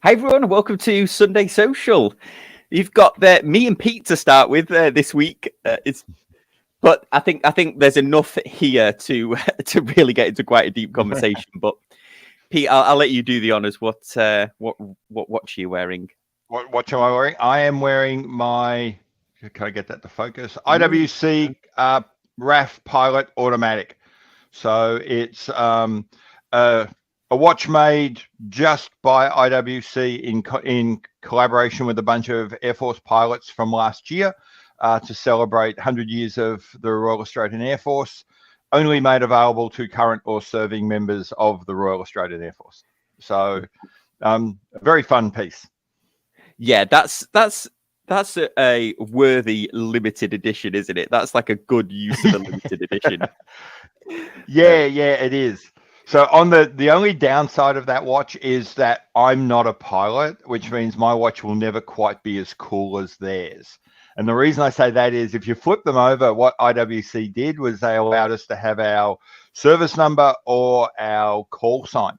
Hi everyone, welcome to Sunday Social. You've got me and Pete to start with this week. But I think there's enough here to to really get into quite a deep conversation. But Pete, I'll let you do the honors. What watch are you wearing? What watch am I wearing? I am wearing my. Can I get that to focus? IWC RAF Pilot Automatic. So it's a watch made just by IWC in collaboration with a bunch of Air Force pilots from last year to celebrate 100 years of the Royal Australian Air Force. Only made available to current or serving members of the Royal Australian Air Force. So a very fun piece. Yeah, that's a worthy limited edition, isn't it? That's like a good use of a limited edition. Yeah, it is. So on the only downside of that watch is that I'm not a pilot, which means my watch will never quite be as cool as theirs. And the reason I say that is if you flip them over, what IWC did was they allowed us to have our service number or our call sign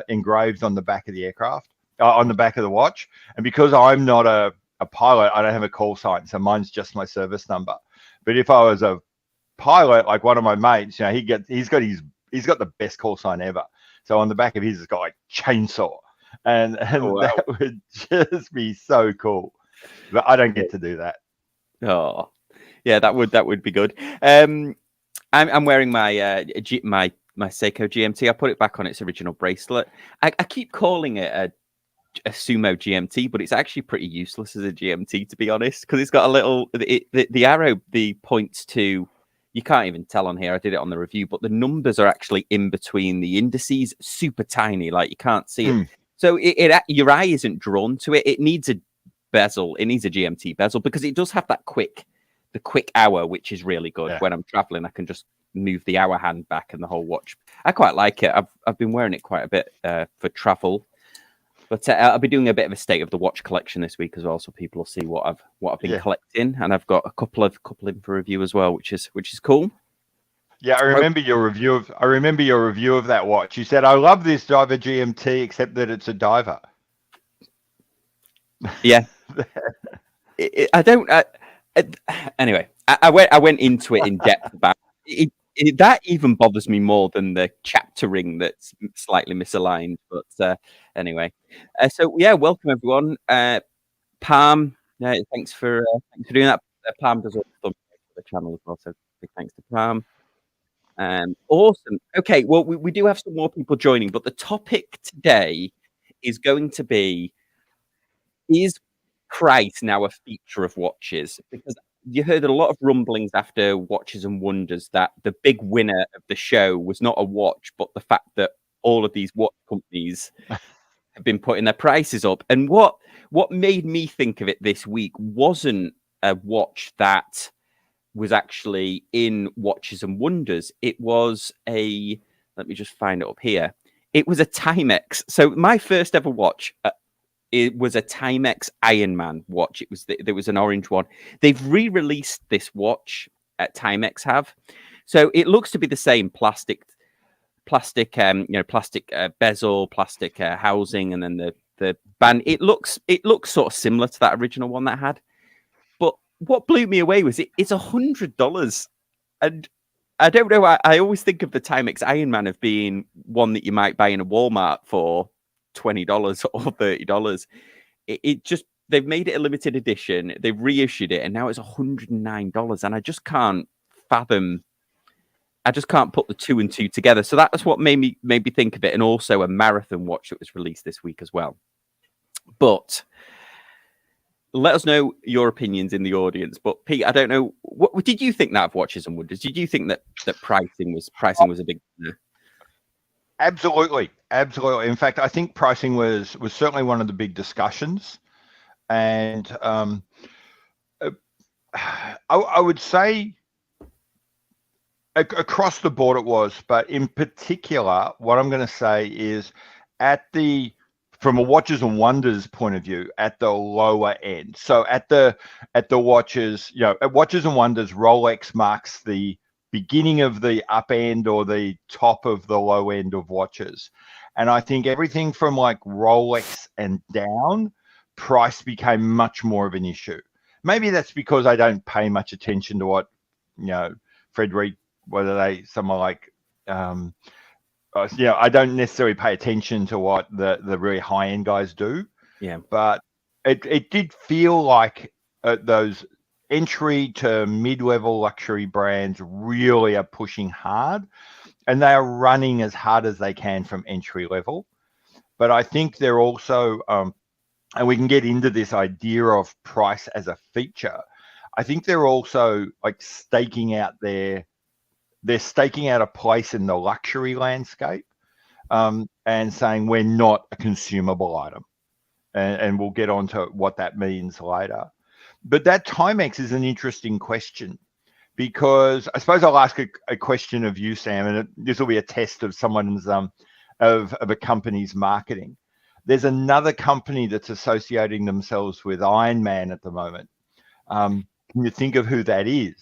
engraved on the back of the aircraft, on the back of the watch. And because I'm not a pilot, I don't have a call sign, so mine's just my service number. But if I was a pilot, like one of my mates, he's got the best call sign ever. So on the back of his, it's got like chainsaw, and Oh, wow. that would just be so cool. But I don't get to do that. Oh, yeah, that would be good. I'm wearing my my Seiko GMT. I put it back on its original bracelet. I keep calling it a Sumo GMT, but it's actually pretty useless as a GMT, to be honest, because it's got a little the arrow points to. You can't even tell on here. I did it on the review, but the numbers are actually in between the indices, super tiny, like you can't see it. So your eye isn't drawn to it. It needs a bezel. It needs a GMT bezel because it does have the quick hour, which is really good. Yeah. When I'm traveling, I can just move the hour hand back and the whole watch. I quite like it. I've been wearing it quite a bit for travel. But I'll be doing a bit of a state of the watch collection this week as well, so people will see what I've been collecting, and I've got a couple in for review as well, which is cool. Yeah, I remember your review of that watch. You said, "I love this diver GMT, except that it's a diver." Yeah, I don't. Anyway, I went into it in depth about it. That even bothers me more than the chaptering that's slightly misaligned. But anyway, so yeah, welcome everyone. Palm, thanks for doing that. Palm does all the the channel as well, so big thanks to Palm. Awesome. Okay, well we do have some more people joining, but the topic today is going to be: is price now a feature of watches? Because you heard a lot of rumblings after Watches and Wonders that the big winner of the show was not a watch, but the fact that all of these watch companies have been putting their prices up. And what made me think of it this week wasn't a watch that was actually in Watches and Wonders. It was let me just find it up here. It was a Timex. So my first ever watch, it was a Timex Ironman watch. There was an orange one. They've re-released this watch at Timex have. So it looks to be the same plastic bezel, plastic housing, and then the band. It looks sort of similar to that original one that I had. But what blew me away was it's $100, and I don't know. I always think of the Timex Ironman of being one that you might buy in a Walmart for $20 or $30. It just, they've made it a limited edition. They've reissued it, and now it's $109, and I just can't fathom. I just can't put the two and two together. So that's what made me think of it, and also a marathon watch that was released this week as well. But let us know your opinions in the audience. But Pete, I don't know, what did you think that of Watches and Wonders? Did you think that pricing was a big? Absolutely. In fact, I think pricing was certainly one of the big discussions, and I would say across the board it was, but in particular, what I'm going to say is from a Watches and Wonders point of view, at the lower end. So at the watches, at Watches and Wonders, Rolex marks the beginning of the up end or the top of the low end of watches. And I think everything from like Rolex and down, price became much more of an issue. Maybe that's because I don't pay much attention to what, Fred Reed, whether someone like, I don't necessarily pay attention to what the really high end guys do. Yeah. But it did feel like those entry to mid-level luxury brands really are pushing hard, and they are running as hard as they can from entry level. But I think they're also, and we can get into this idea of price as a feature. I think they're also like staking out a place in the luxury landscape, and saying we're not a consumable item. And we'll get on to what that means later. But that Timex is an interesting question, because I suppose I'll ask a question of you, Sam, and this will be a test of someone's of a company's marketing. There's another company that's associating themselves with Ironman at the moment. Can you think of who that is?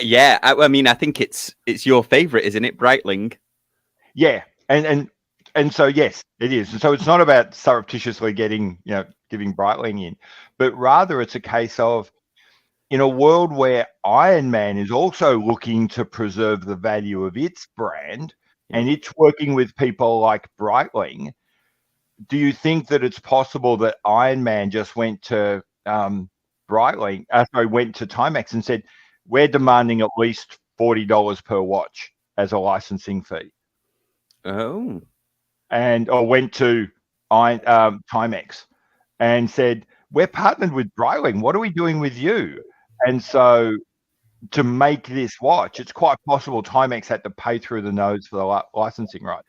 Yeah, I mean, I think it's your favorite, isn't it, Breitling? Yeah, and so yes, it is. And so it's not about surreptitiously giving Breitling in, but rather it's a case of, in a world where Ironman is also looking to preserve the value of its brand, and it's working with people like Breitling, do you think that it's possible that Ironman just went to went to Timex and said, we're demanding at least $40 per watch as a licensing fee? Oh. Or went to Timex and said, we're partnered with Breitling. What are we doing with you? And so to make this watch, it's quite possible Timex had to pay through the nose for the licensing right.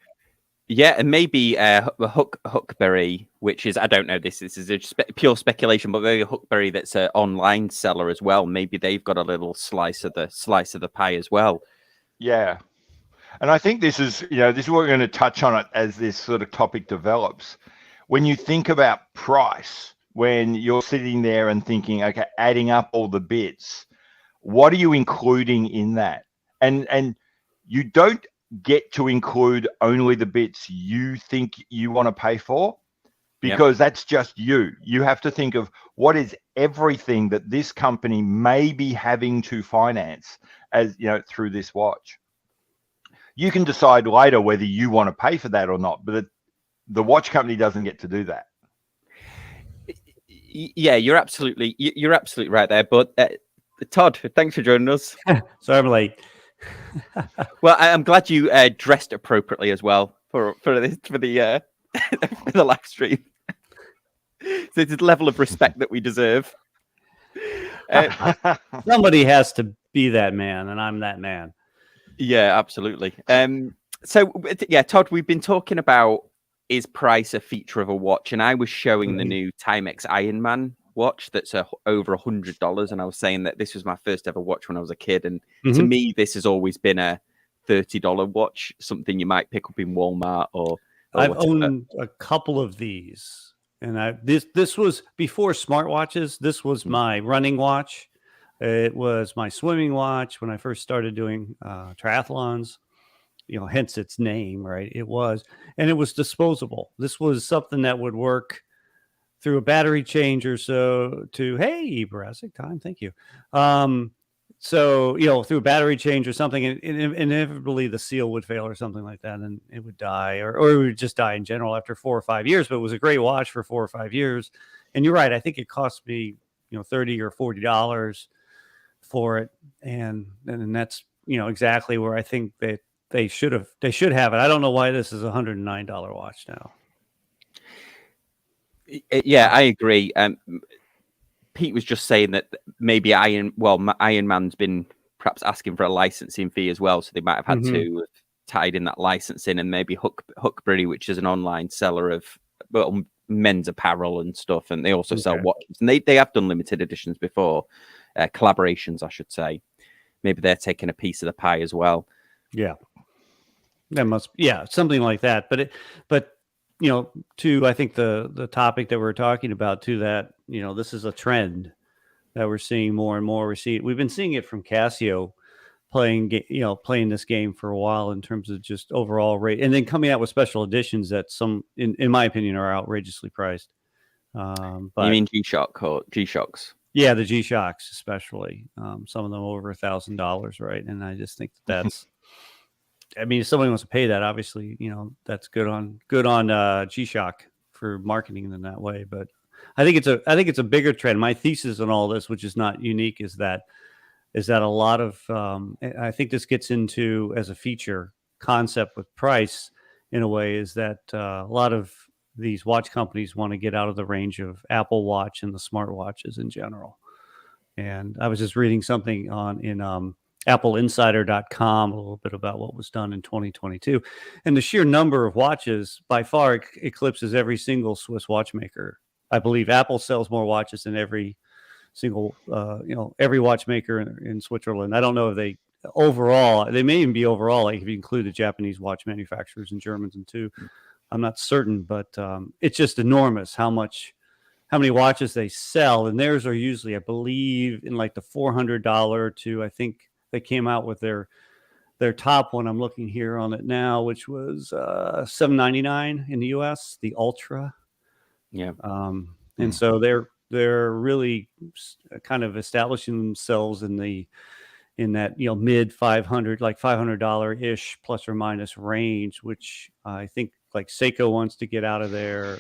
Yeah, and maybe Huckberry, which is, I don't know, this is a pure speculation, but maybe Huckberry that's an online seller as well. Maybe they've got a little slice of the pie as well. Yeah. And I think this is what we're going to touch on it as this sort of topic develops. When you think about price, when you're sitting there and thinking, okay, adding up all the bits, what are you including in that? And you don't get to include only the bits you think you want to pay for, because that's just you. You have to think of what is everything that this company may be having to finance as through this watch. You can decide later whether you want to pay for that or not, but the watch company doesn't get to do that. Yeah, you're absolutely right there. But Todd, thanks for joining us. Sorry I'm late. Well, I'm glad you dressed appropriately as well for the live stream. So it's a level of respect that we deserve. Somebody has to be that man, and I'm that man. Yeah, absolutely. So yeah, Todd, we've been talking about, is price a feature of a watch? And I was showing the new Timex Ironman watch that's over $100, and I was saying that this was my first ever watch when I was a kid, and to me this has always been a $30 watch, something you might pick up in Walmart or I've whatever. owned a couple of these, and this was before smartwatches. This was my running watch. It was my swimming watch when I first started doing triathlons. Hence its name, right? It was disposable. This was something that would work through a battery change or so to, hey, Barasic time. Thank you. So, through a battery change or something, and inevitably the seal would fail or something like that, and it would die, or it would just die in general after 4 or 5 years. But it was a great watch for 4 or 5 years. And you're right. I think it cost me, $30 or $40 for it. And that's, exactly where I think that they should have it. I don't know why this is a $109 watch now. Yeah, I agree. Pete was just saying that maybe Ironman's been perhaps asking for a licensing fee as well, so they might have had to have tied in that licensing, and maybe Huckberry, which is an online seller of men's apparel and stuff, and they also sell watches, and they have done limited editions before, collaborations, I should say. Maybe they're taking a piece of the pie as well. Yeah, that must, something like that. But to, I think the topic that we're talking about, to that, this is a trend that we're seeing more and more. We've been seeing it from Casio playing this game for a while in terms of just overall rate, and then coming out with special editions that in my opinion, are outrageously priced. But You mean G-Shock or G-Shocks? yeah, the G-Shocks especially, some of them over $1,000, right? And I just think that's, I mean, if somebody wants to pay that, obviously, that's good on G-Shock for marketing in that way. But I think it's a bigger trend. My thesis on all this, which is not unique, is that a lot of I think this gets into as a feature concept with price in a way, is that a lot of these watch companies want to get out of the range of Apple Watch and the smartwatches in general. And I was just reading something in appleinsider.com a little bit about what was done in 2022, and the sheer number of watches by far eclipses every single Swiss watchmaker. I believe Apple sells more watches than every single every watchmaker in Switzerland. I don't know if they may even be overall, like if you include the Japanese watch manufacturers and Germans and too. I'm not certain, but it's just enormous how many watches they sell, and theirs are usually, I believe, in like the $400 to, I think they came out with their top one. I'm looking here on it now, which was $799 in the US, the Ultra. Yeah. And so they're really kind of establishing themselves in that mid 500, like $500 ish plus or minus range, which I think like Seiko wants to get out of there.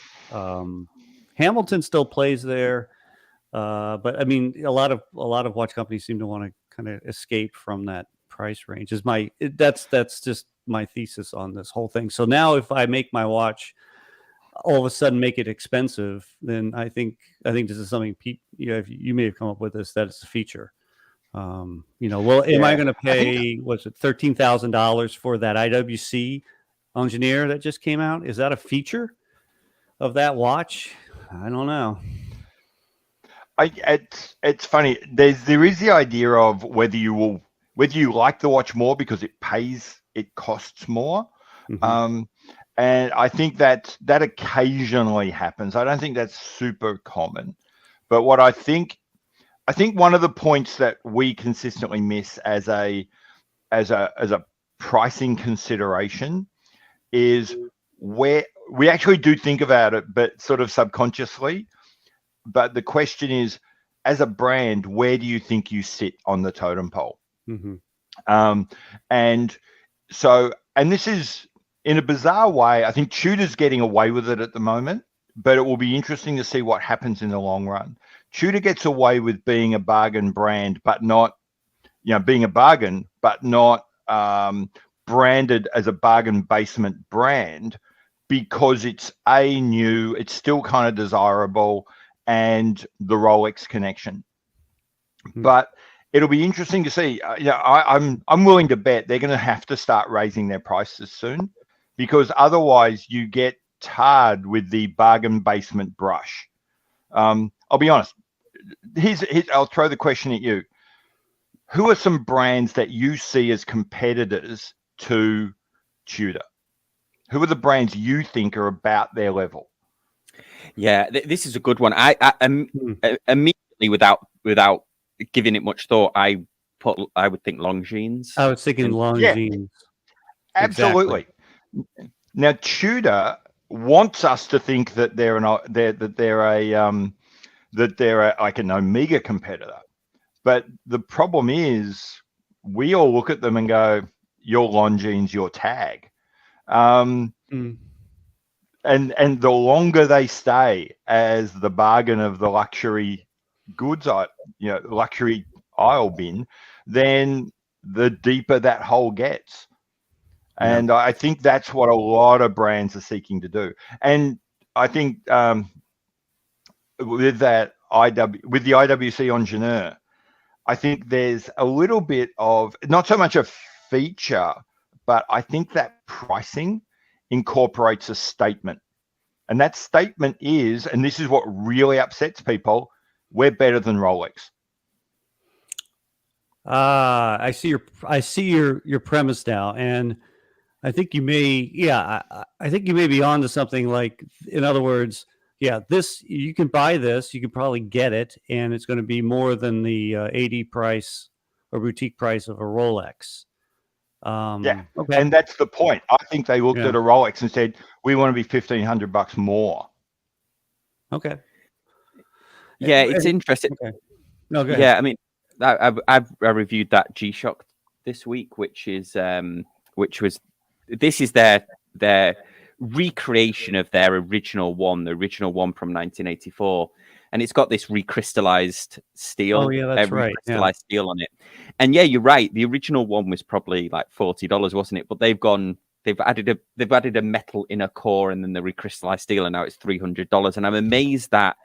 Hamilton still plays there, but I mean, a lot of watch companies seem to want to kind of escape from that price range. That's just my thesis on this whole thing. So now, if I make my watch all of a sudden make it expensive, then I think this is something if you may have come up with this, that it's a feature. Am I going to pay $13,000 for that IWC Engineer that just came out? Is that a feature of that watch? I don't know. It's funny. There is the idea of whether you like the watch more because it costs more. Mm-hmm. And I think that occasionally happens. I don't think that's super common. But what I think one of the points that we consistently miss as a pricing consideration is where we actually do think about it, but sort of subconsciously. But the question is, as a brand, where do you think you sit on the totem pole? Mm-hmm. And this is, in a bizarre way, I think Tudor's getting away with it at the moment, but it will be interesting to see what happens in the long run. Tudor gets away with being a bargain brand, but not, being a bargain, but not branded as a bargain basement brand, because it's new, it's still kind of desirable, and the Rolex connection. Mm-hmm. But it'll be interesting to see. I'm willing to bet they're going to have to start raising their prices soon, because otherwise you get tarred with the bargain basement brush. I'll be honest. I'll throw the question at you. Who are some brands that you see as competitors to Tudor? Who are the brands you think are about their level? Yeah, this is a good one. I immediately, without giving it much thought, I would think Longines. I was thinking Longines. Yeah, absolutely. Exactly. Now Tudor wants us to think that they're like an Omega competitor, but the problem is we all look at them and go, "Your Longines, your Tag," and the longer they stay as the bargain of the luxury goods, luxury aisle bin, then the deeper that hole gets. And I think that's what a lot of brands are seeking to do. And I think with the IWC Engineer, I think there's a little bit of, not so much a feature, but I think that pricing incorporates a statement. And that statement is, and this is what really upsets people, we're better than Rolex. I see your premise now, and I think you may, I think you may be onto something. Like, in other words, this, you can buy this, you can probably get it, and it's going to be more than the 80 price or boutique price of a Rolex. Yeah. Okay. And that's the point. I think they looked Yeah. at a Rolex and said, we want to be $1,500 more. Okay. Yeah, it's interesting. Okay. No, go ahead. Yeah, I mean, I reviewed that G-Shock this week, which was this is their recreation of their original one, the original one from 1984, and it's got this recrystallized steel. Oh, yeah, that's right. Yeah. Recrystallized steel on it. And yeah, you're right. The original one was probably like $40, wasn't it? But they've added a metal inner core and then the recrystallized steel, and now it's $300. And I'm amazed at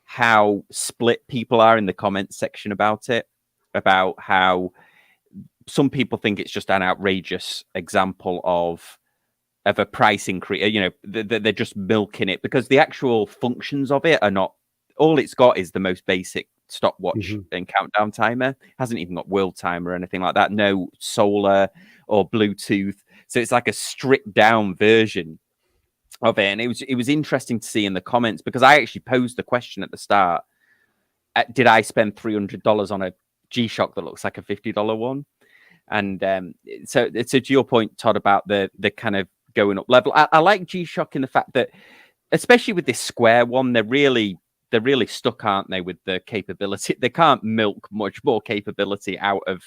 how split people are in the comments section about it, about how some people think it's just an outrageous example of a price increase. You know, they're just milking it because the actual functions of it are not. All it's got is the most basic stopwatch and countdown timer. It hasn't even got world timer or anything like that. No solar or Bluetooth. So it's like a stripped down version of it. And it was interesting to see in the comments because I actually posed the question at the start. Did I spend $300 on a G-Shock that looks like a $50 one? And so to your point, Todd, about the kind of going up level, I like G-Shock in the fact that, especially with this square one, they're really stuck, aren't they, with the capability? They can't milk much more capability out of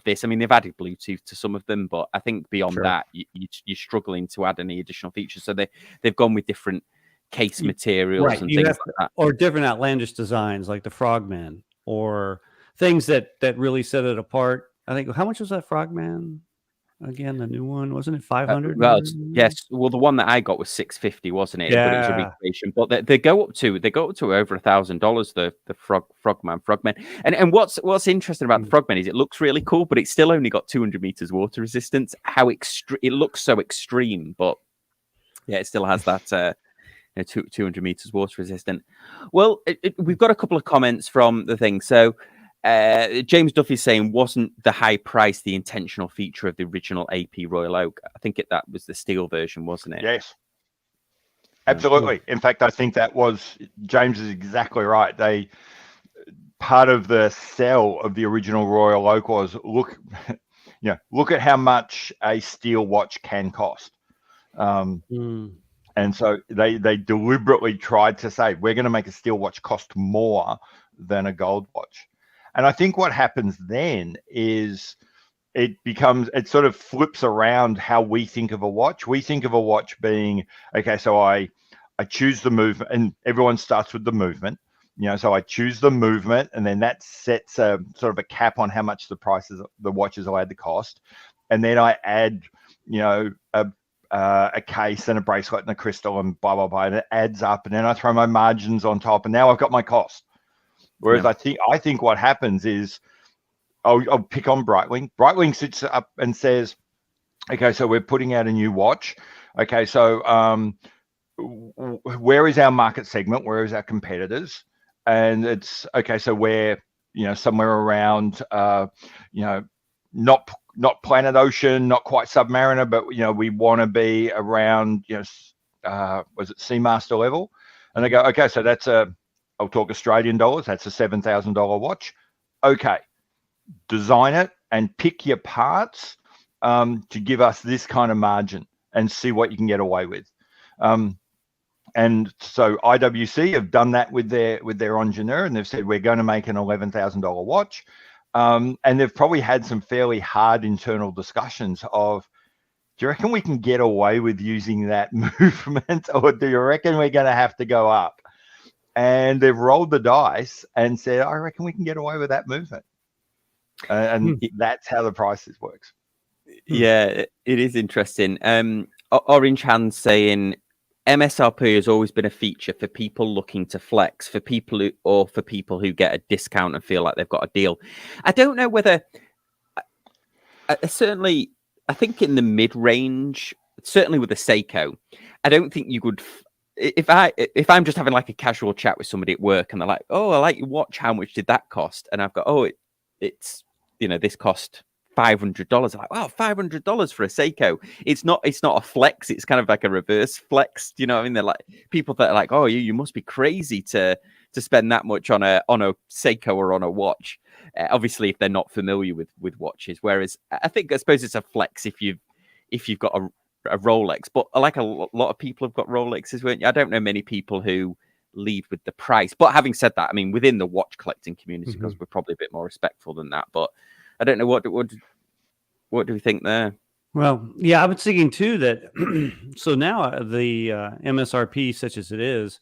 this. I mean, they've added Bluetooth to some of them, but I think beyond that, you're struggling to add any additional features. So they've gone with different case materials and things like that, or different outlandish designs like the Frogman, or things that really set it apart. I think, how much was that Frogman again? The new one, wasn't it $500? Well, yes. Well, the one that I got was $650, wasn't it? Yeah. But it was a recreation. But they go up to over $1,000. The Frogman. And what's interesting about the Frogman is it looks really cool, but it's still only got 200 meters water resistance. It looks so extreme, but yeah, it still has that 200 meters water resistant. Well, we've got a couple of comments from the thing. So James Duffy is saying, wasn't the high price the intentional feature of the original AP Royal Oak? I think that was the steel version, wasn't it? Yes, absolutely. In fact, I think that was, James is exactly right. Part of the sell of the original Royal Oak was look at how much a steel watch can cost. And so they deliberately tried to say, we're going to make a steel watch cost more than a gold watch. And I think what happens then is it sort of flips around how we think of a watch. We think of a watch being, okay, so I choose the movement, and everyone starts with the movement. So I choose the movement, and then that sets a sort of a cap on how much the watch is allowed to cost. And then I add, a case and a bracelet and a crystal and blah, blah, blah, and it adds up. And then I throw my margins on top, and now I've got my cost. Whereas I think what happens is, I'll pick on Breitling. Breitling sits up and says, okay, so we're putting out a new watch. Okay, so where is our market segment? Where is our competitors? And it's, okay, so we're, somewhere around, not planet ocean, not quite Submariner, but, we want to be around, was it Seamaster level? And they go, okay, so that's I'll talk Australian dollars. That's a $7,000 watch. Okay, design it and pick your parts to give us this kind of margin and see what you can get away with. And so IWC have done that with their Ingenieur, and they've said we're going to make an $11,000 watch. And they've probably had some fairly hard internal discussions of, do you reckon we can get away with using that movement, or do you reckon we're going to have to go up? And they've rolled the dice and said, I reckon we can get away with that movement. And that's how the prices works. Yeah, it is interesting. Orange Hand saying MSRP has always been a feature for people looking to flex, for people who get a discount and feel like they've got a deal. I don't know whether certainly, I think in the mid-range, certainly with a Seiko, I don't think you would. If I'm just having like a casual chat with somebody at work and they're like, oh, I like your watch, how much did that cost? And I've got, it's this cost $500. I'm like, wow, $500 for a Seiko. It's not a flex. It's kind of like a reverse flex. Do you know what I mean? They're like people that are like, oh, you must be crazy to to spend that much on a Seiko or on a watch. Obviously, if they're not familiar with watches, whereas I suppose it's a flex if you've got a Rolex, but like a lot of people have got Rolexes, weren't you? I don't know many people who lead with the price. But having said that, I mean, within the watch collecting community, because we're probably a bit more respectful than that. But I don't know what do we think there? Well, yeah, I was thinking too that so now the MSRP, such as it is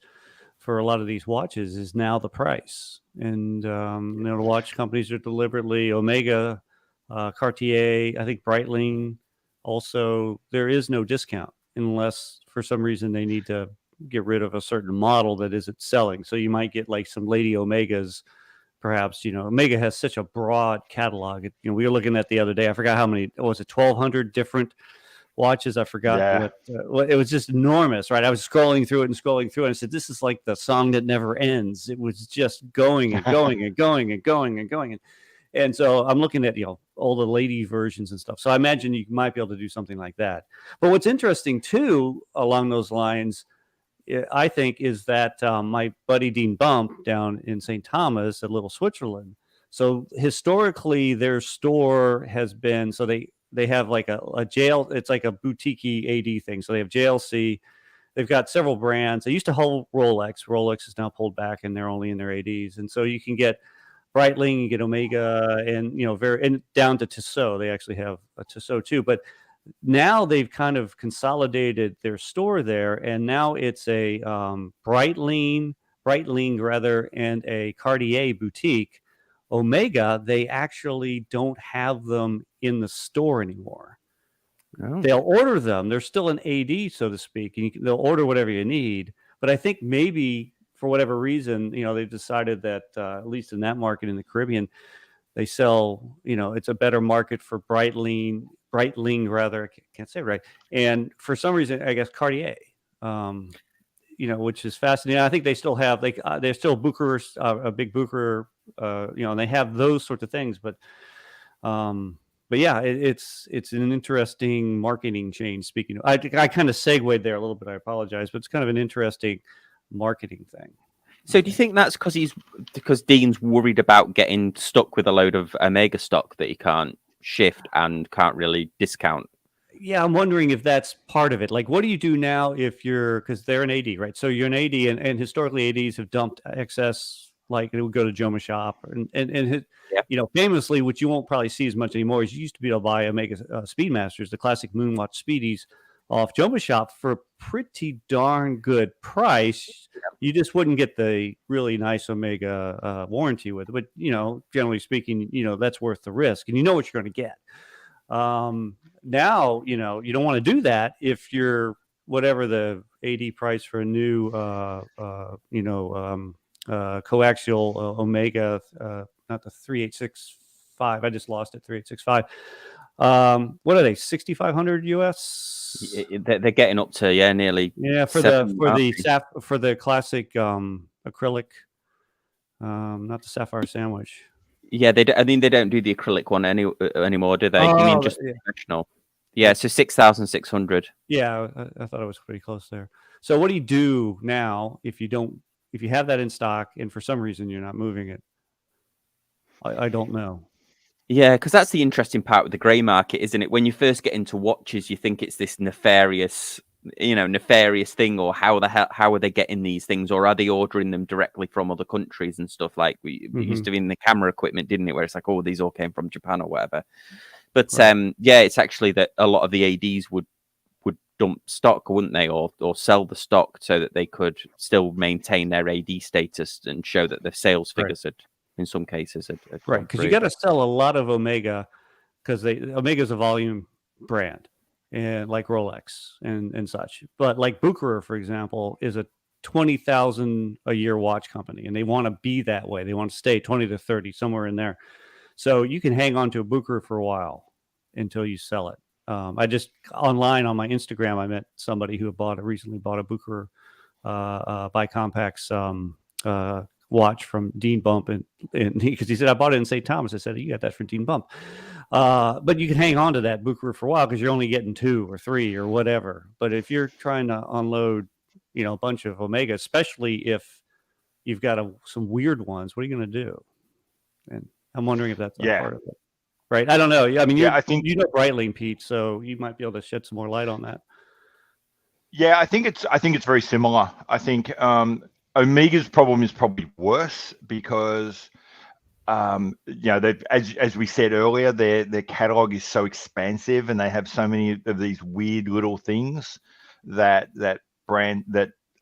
for a lot of these watches, is now the price, and the watch companies are deliberately Omega, Cartier, I think Breitling. Also, there is no discount unless for some reason they need to get rid of a certain model that isn't selling. So you might get like some Lady Omegas. Perhaps, Omega has such a broad catalog. We were looking at the other day. I forgot how many. Was it 1,200 different watches? I forgot what. It was just enormous, right? I was scrolling through it and I said, "This is like the song that never ends." It was just going and going and going and going and going. And so I'm looking at all the lady versions and stuff. So I imagine you might be able to do something like that. But what's interesting too, along those lines, I think, is that my buddy Dean Bump down in St. Thomas at Little Switzerland. So historically, their store has been, so they have like a jail. It's like a boutique AD thing. So they have JLC. They've got several brands. They used to hold Rolex. Rolex is now pulled back, and they're only in their ADs. And so you can get Breitling, you get Omega, and and down to Tissot. They actually have a Tissot too, but now they've kind of consolidated their store there, and now it's a Breitling rather, and a Cartier boutique. Omega, they actually don't have them in the store anymore. Oh. They'll order them. They're still an AD, so to speak, and they'll order whatever you need. But I think maybe for whatever reason, they've decided that at least in that market in the Caribbean, they sell, it's a better market for Breitling rather, I can't say it right. And for some reason, I guess Cartier, which is fascinating. I think they still have, they're still Bucherer, a big Bucherer, and they have those sorts of things. But yeah, it's an interesting marketing change. Speaking of, I kind of segued there a little bit. I apologize, but it's kind of an interesting marketing thing. So do you think that's because Dean's worried about getting stuck with a load of Omega stock that he can't shift and can't really discount? Yeah, I'm wondering if that's part of it. Like, what do you do now if because they're an AD, right? So you're an AD, and historically ADs have dumped excess, like it would go to Joma Shop, and famously, which you won't probably see as much anymore, is you used to be able to buy Omega Speedmasters, the classic Moonwatch Speedies, off Joma Shop for a pretty darn good price. You just wouldn't get the really nice Omega warranty with it. But, generally speaking, that's worth the risk, and you know what you're going to get. Now, you don't want to do that if you're whatever the AD price for a new, coaxial Omega, not the 3865. I just lost it, 3865. What are they? 6,500 US. They're getting up to nearly for the classic acrylic, not the sapphire sandwich. Yeah, they don't do the acrylic one anymore, do they? You mean just professional? Yeah, so 6,600. Yeah, I thought I was pretty close there. So what do you do now if you have that in stock and for some reason you're not moving it? I don't know. Yeah, because that's the interesting part with the grey market, isn't it? When you first get into watches, you think it's this nefarious thing, or how are they getting these things, or are they ordering them directly from other countries and stuff? Like we used to in the camera equipment, didn't it? Where it's like, oh, these all came from Japan or whatever. But right. It's actually that a lot of the ADs would dump stock, wouldn't they, or sell the stock so that they could still maintain their AD status and show that the sales figures had. In some cases, right, because you got to sell a lot of Omega, because Omega's a volume brand, and like Rolex and such. But like Bucherer, for example, is a 20,000 a year watch company, and they want to be that way. They want to stay 20 to 30, somewhere in there. So you can hang on to a Bucherer for a while until you sell it. I just online on my Instagram, I met somebody who recently bought a Bucherer Bicompax watch from Dean Bump, and because he said, I bought it in St. Thomas. I said, you got that from Dean Bump. But you can hang on to that Bucherer for a while because you're only getting 2 or 3 or whatever. But if you're trying to unload, a bunch of Omega, especially if you've got some weird ones. What are you going to do? And I'm wondering if that's a part of it. Right. I don't know. I mean, I think you know Breitling, Pete, so you might be able to shed some more light on that. Yeah, I think it's very similar. I think Omega's problem is probably worse because as we said earlier, their catalog is so expansive and they have so many of these weird little things that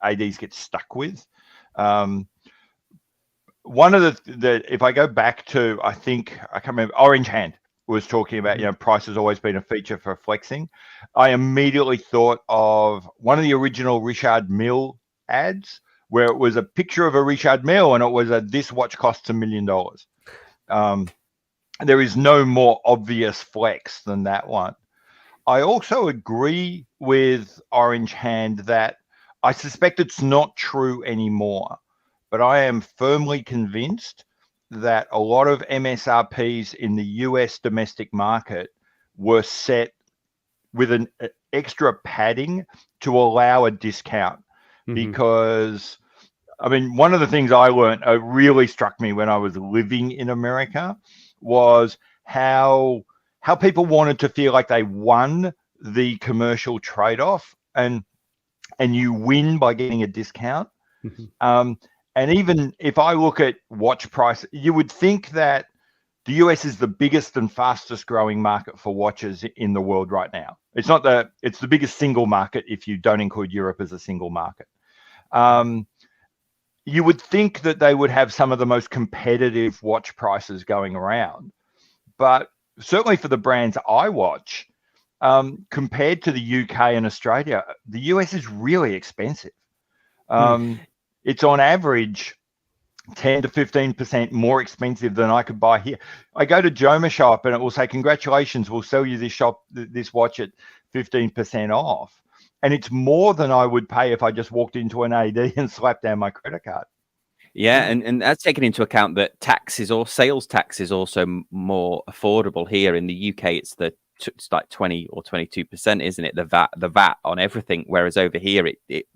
ADs get stuck with. One of the if I go back to, I can't remember, Orange Hand was talking about, price has always been a feature for flexing. I immediately thought of one of the original Richard Mille ads where it was a picture of a Richard Mille and it was this watch costs $1 million. There is no more obvious flex than that one. I also agree with Orange Hand that I suspect it's not true anymore, but I am firmly convinced that a lot of MSRPs in the US domestic market were set with an extra padding to allow a discount. Because, I mean, one of the things I learned really struck me when I was living in America was how people wanted to feel like they won the commercial trade-off, and you win by getting a discount. And even if I look at watch price, you would think that the US is the biggest and fastest growing market for watches in the world right now. It's the biggest single market if you don't include Europe as a single market. You would think that they would have some of the most competitive watch prices going around, but certainly for the brands I watch, compared to the UK and Australia, the US is really expensive. It's on average 10 to 15% more expensive than I could buy here. I go to Joma Shop and it will say, congratulations, we'll sell you this watch at 15% off. And it's more than I would pay if I just walked into an AD and slapped down my credit card. Yeah, and that's taken into account that taxes or sales tax is also more affordable here. In the UK, it's like 20 or 22%, isn't it? The VAT on everything, whereas over here it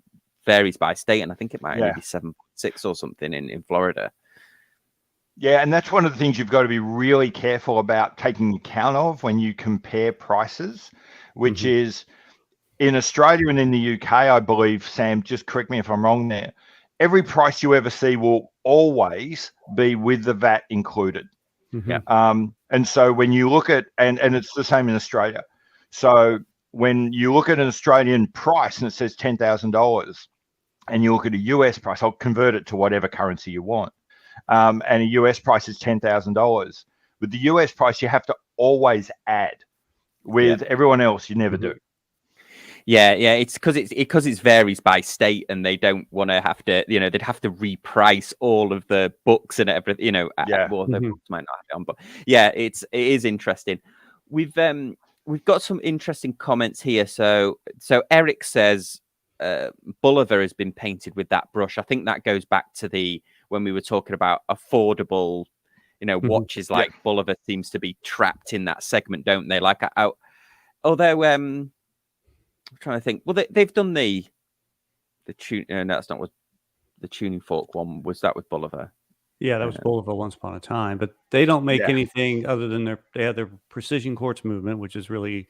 varies by state, and I think it might only be 7.6 or something in Florida. Yeah, and that's one of the things you've got to be really careful about taking account of when you compare prices, which is in Australia and in the UK, I believe, Sam, just correct me if I'm wrong there, every price you ever see will always be with the VAT included. And so when you look at, and it's the same in Australia. So when you look at an Australian price and it says $10,000 and you look at a US price, I'll convert it to whatever currency you want. And a US price is $10,000. With the US price, you have to always add. With everyone else, you never do. Yeah, it's because it varies by state, and they don't want to have to, they'd have to reprice all of the books and everything, well, the books might not have it on, but yeah, it is interesting. We've got some interesting comments here. So Eric says Bulliver has been painted with that brush. I think that goes back to when we were talking about affordable, watches like Bulliver seems to be trapped in that segment, don't they? Like, although I'm trying to think. Well, they've done the tune. No, that's not what the tuning fork one was. That with Bulliver. Yeah, that was Bulliver once upon a time. But they don't make anything other than they have their precision quartz movement, which is really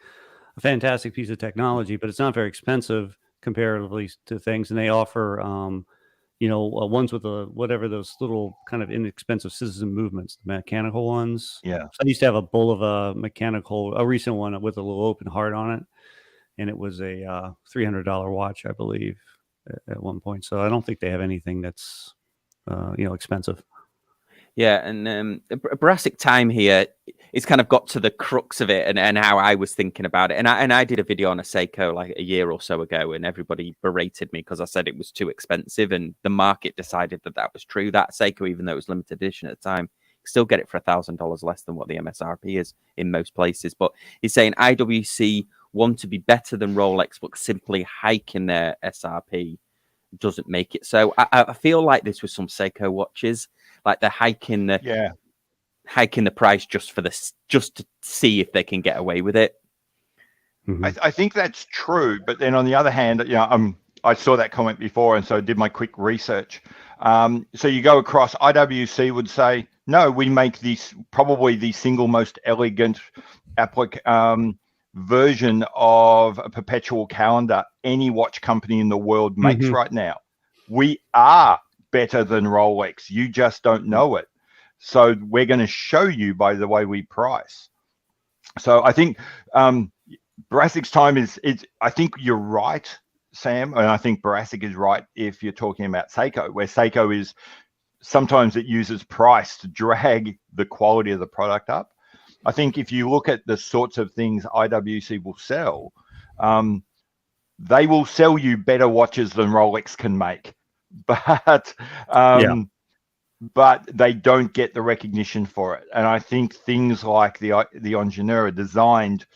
a fantastic piece of technology. But it's not very expensive comparatively to things, and they offer ones with whatever those little kind of inexpensive citizen movements, the mechanical ones. Yeah. So I used to have a Bulliver mechanical, a recent one with a little open heart on it. And it was a $300 watch, I believe, at one point. So I don't think they have anything that's, expensive. Yeah, and Brassic Time here, it's kind of got to the crux of it and how I was thinking about it. And I did a video on a Seiko like a year or so ago, and everybody berated me because I said it was too expensive, and the market decided that was true. That Seiko, even though it was limited edition at the time, you still get it for $1,000 less than what the MSRP is in most places. But he's saying IWC want to be better than Rolex, but simply hiking their SRP doesn't make it. So I feel like this with some Seiko watches, like they're hiking the price just to see if they can get away with it. I think that's true, but then on the other hand, I saw that comment before, and so I did my quick research. So you go across, IWC would say, no, we make this probably the single most elegant version of a perpetual calendar any watch company in the world makes right now. We are better than Rolex. You just don't know it. So we're going to show you by the way we price. So I think Borassic's time I think you're right, Sam, and I think Borassic is right if you're talking about Seiko, where Seiko is sometimes it uses price to drag the quality of the product up. I think if you look at the sorts of things IWC will sell, they will sell you better watches than Rolex can make, but they don't get the recognition for it. And I think things like the Ingenieur are designed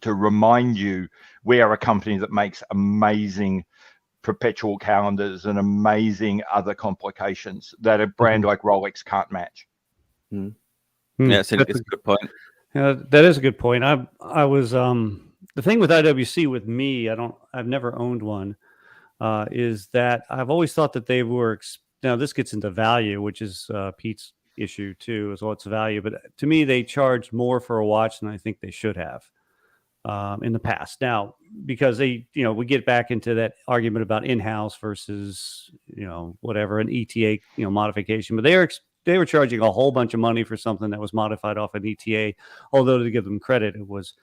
to remind you we are a company that makes amazing perpetual calendars and amazing other complications that a brand like Rolex can't match. Yeah, it's a good point. Yeah, that is a good point. I was the thing with IWC with me, I've never owned one, is that I've always thought that they were now this gets into value, which is Pete's issue too, as well. It's value, but to me they charged more for a watch than I think they should have in the past. Now, because we get back into that argument about in-house versus whatever an ETA modification, but they were charging a whole bunch of money for something that was modified off an ETA. Although to give them credit, it was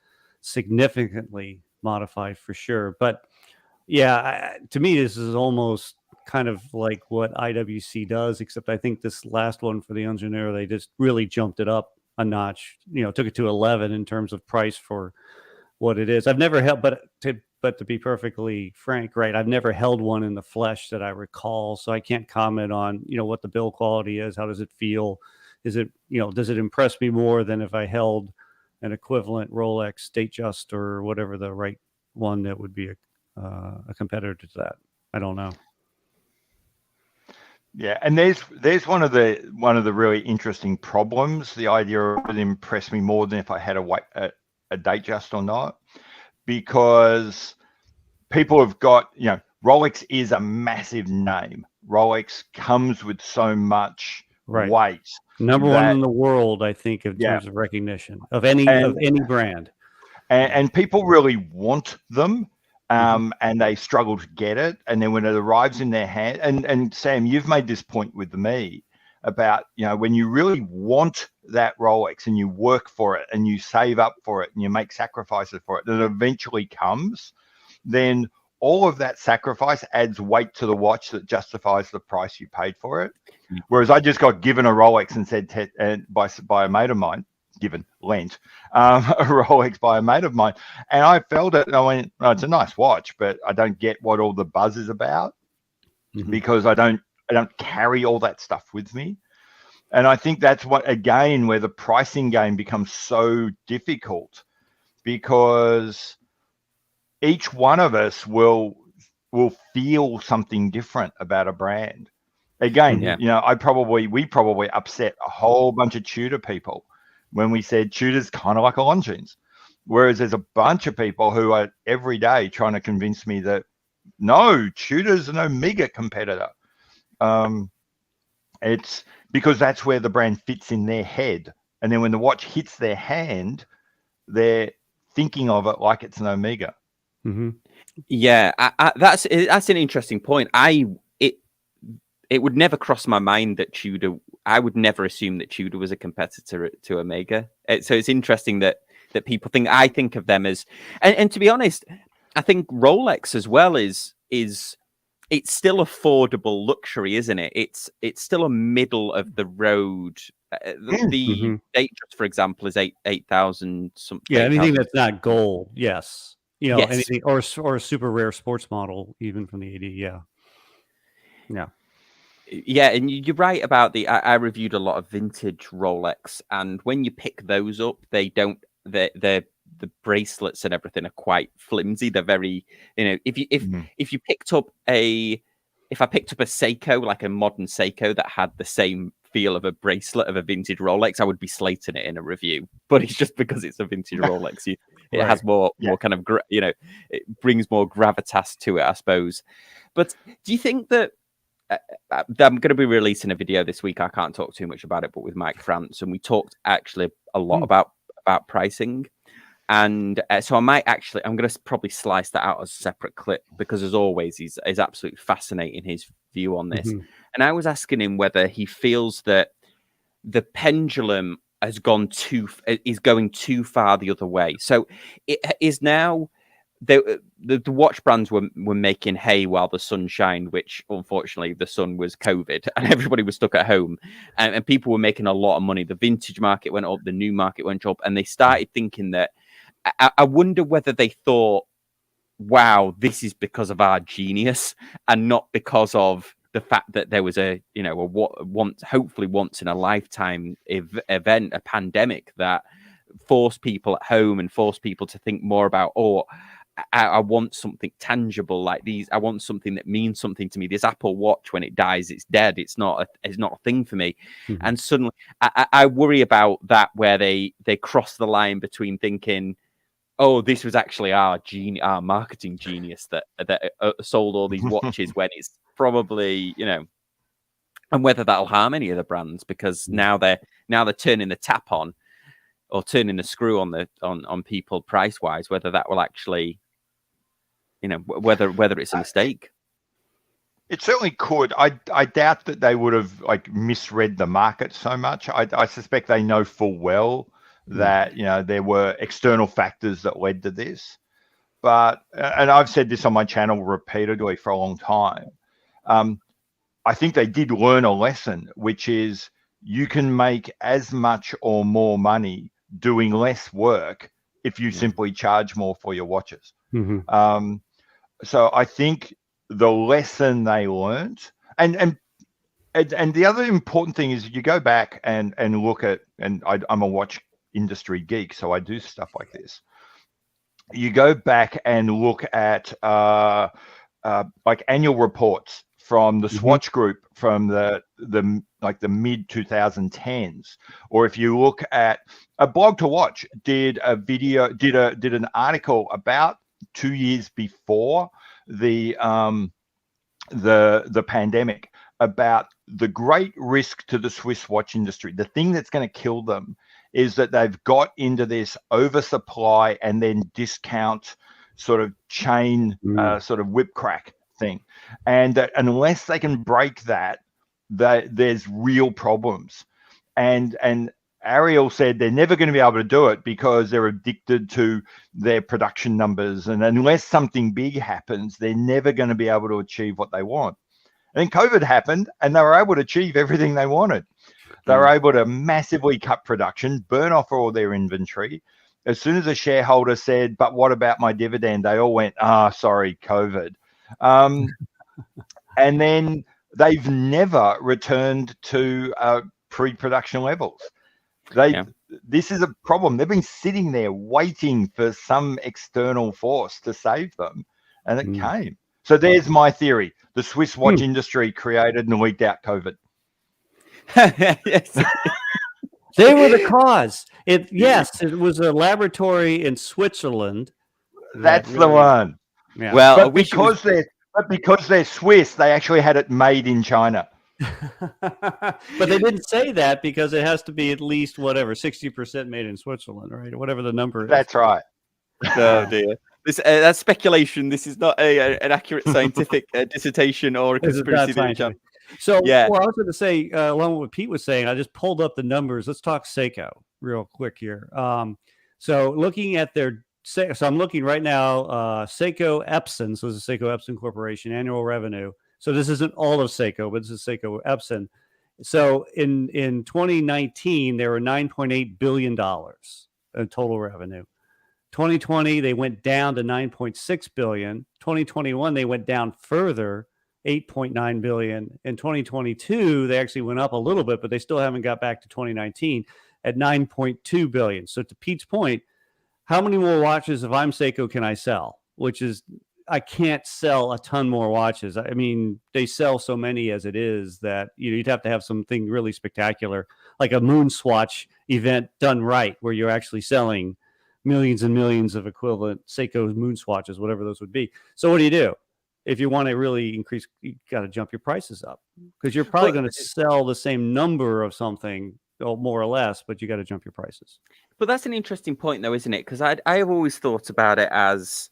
significantly modified for sure. But yeah, to me this is almost kind of like what IWC does, except I think this last one for the Ingenieur, they just really jumped it up a notch, took it to 11 in terms of price for what it is. I've never held, but to be perfectly frank, right, I've never held one in the flesh that I recall, so I can't comment on, what the build quality is. How does it feel? Is it, does it impress me more than if I held an equivalent Rolex Datejust or whatever the right one that would be a competitor to that? I don't know. Yeah, and there's one of the really interesting problems. The idea of it impressed me more than if I had a Datejust or not, because people have got, Rolex is a massive name. Rolex comes with so much weight. Number one in the world, I think, in terms of recognition of any brand. And people really want them. And they struggle to get it. And then when it arrives in their hand, and Sam, you've made this point with me about, when you really want that Rolex and you work for it and you save up for it and you make sacrifices for it, that eventually comes, then all of that sacrifice adds weight to the watch that justifies the price you paid for it. Whereas I just got given a Rolex and said, by a mate of mine, lent a Rolex by a mate of mine, and I felt it and I went, oh, it's a nice watch, but I don't get what all the buzz is about because I don't carry all that stuff with me. And I think that's where the pricing game becomes so difficult, because each one of us will feel something different about a brand. Again, we probably upset a whole bunch of Tudor people when we said Tudor's kind of like a Longines, whereas there's a bunch of people who are every day trying to convince me that no, Tudor's an Omega competitor. It's because that's where the brand fits in their head, and then when the watch hits their hand, they're thinking of it like it's an Omega. Yeah, that's an interesting point. It would never cross my mind that Tudor. I would never assume that Tudor was a competitor to Omega. So it's interesting that people think. I think of them as, and to be honest, I think Rolex as well is it's still affordable luxury, isn't it? It's still a middle of the road. The Datejust, for example, is 8,000 something. Yeah, anything that's not gold, yes. Yes. Anything or a super rare sports model, even from the 80, yeah. Yeah, and you're right about I reviewed a lot of vintage Rolex, and when you pick those up, they don't. The bracelets and everything are quite flimsy. They're very, if you picked up if I picked up a Seiko, like a modern Seiko that had the same feel of a bracelet of a vintage Rolex, I would be slating it in a review. But it's just because it's a vintage Rolex. It has more kind of, it brings more gravitas to it, I suppose. But do you think that I'm going to be releasing a video this week. I can't talk too much about it, but with Mike France, and we talked actually a lot about pricing. And so I'm going to probably slice that out as a separate clip, because as always, he's absolutely fascinating, his view on this. And I was asking him whether he feels that the pendulum is going too far the other way. So it is now. The watch brands were making hay while the sun shined, which unfortunately the sun was COVID and everybody was stuck at home, and people were making a lot of money. The vintage market went up, the new market went up, and they started thinking that. I wonder whether they thought, "Wow, this is because of our genius, and not because of the fact that there was hopefully once in a lifetime event, a pandemic that forced people at home and forced people to think more about, I want something tangible like these. I want something that means something to me. This Apple Watch, when it dies, it's dead. It's not a thing for me." And suddenly, I worry about that, where they cross the line between thinking, "Oh, this was actually our marketing genius that sold all these watches," when it's probably, and whether that'll harm any of the brands, because now they're turning the tap on, or turning the screw on people price wise, whether that will actually, whether it's a mistake. It certainly could. I doubt that they would have misread the market so much. I suspect they know full well that there were external factors that led to this. But and I've said this on my channel repeatedly for a long time. I think they did learn a lesson, which is you can make as much or more money doing less work if you simply charge more for your watches. So I think the lesson they learned, and the other important thing is, you go back and look at, and I'm a watch industry geek, so I do stuff like this. You go back and look at annual reports from the Swatch Group from the mid 2010s, or if you look at a Blog to Watch did an article about 2 years before the pandemic about the great risk to the Swiss watch industry. The thing that's going to kill them is that they've got into this oversupply and then discount sort of chain sort of whip crack thing, and that unless they can break that, there's real problems. And Ariel said they're never going to be able to do it because they're addicted to their production numbers, and unless something big happens, they're never going to be able to achieve what they want. And then COVID happened, and they were able to achieve everything they wanted. They were able to massively cut production, burn off all their inventory. As soon as a shareholder said, "But what about my dividend?" they all went, sorry, COVID. And then they've never returned to pre-production levels. This is a problem. They've been sitting there waiting for some external force to save them, and it came. So there's my theory. The Swiss watch industry created and leaked out COVID. They were the cause. It was a laboratory in Switzerland. That's the one. Yeah. Well, but because they're Swiss, they actually had it made in China. But they didn't say that because it has to be at least 60% made in Switzerland, right? Or whatever the number is. That's right. Oh dear. That's speculation. This is not an accurate scientific dissertation or a conspiracy theory. So, I was going to say, along with what Pete was saying, I just pulled up the numbers. Let's talk Seiko real quick here. So, looking at I'm looking right now, Seiko Epson. So, this is Seiko Epson Corporation annual revenue. So, this isn't all of Seiko, but this is Seiko Epson. So, in 2019, there were $9.8 billion in total revenue. 2020, they went down to 9.6 billion. 2021, they went down further, 8.9 billion. In 2022, they actually went up a little bit, but they still haven't got back to 2019 at 9.2 billion. So to Pete's point, how many more watches, if I'm Seiko, can I sell? Which is, I can't sell a ton more watches. I mean, they sell so many as it is that you'd have to have something really spectacular, like a moon swatch event done right, where you're actually selling millions and millions of equivalent Seiko moon swatches, whatever those would be. So what do? if you want to really increase, you got to jump your prices up because you're probably going to sell the same number of something, more or less, but you got to jump your prices. But that's an interesting point, though, isn't it? Because I have always thought about it as,